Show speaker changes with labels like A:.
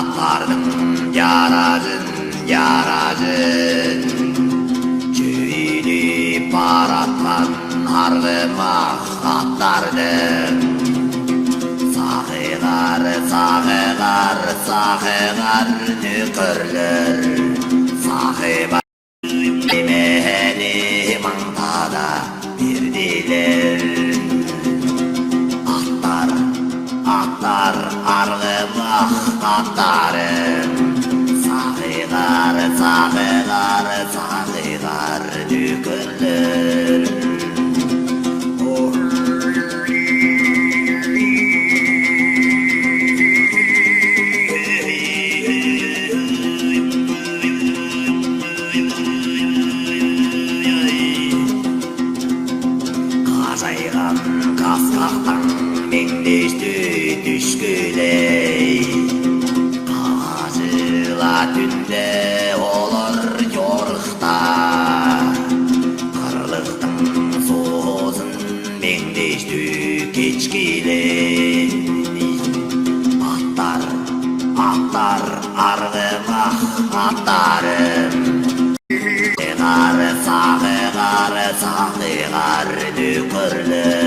A: Atlardım yaracın Cüyini paratlan harlıma atlardım Sağılar nükürler Sağılar meheni mantada birdiler Atlar arlıma atlarım Sağılar nükürler Kazaygan kaskaktan mendiştü düşküley Kağızıla tünde olur yorukta Kırlıktın soğuzun mendiştü keçkiley Atlar ardıma atlarım Sağılar nükürler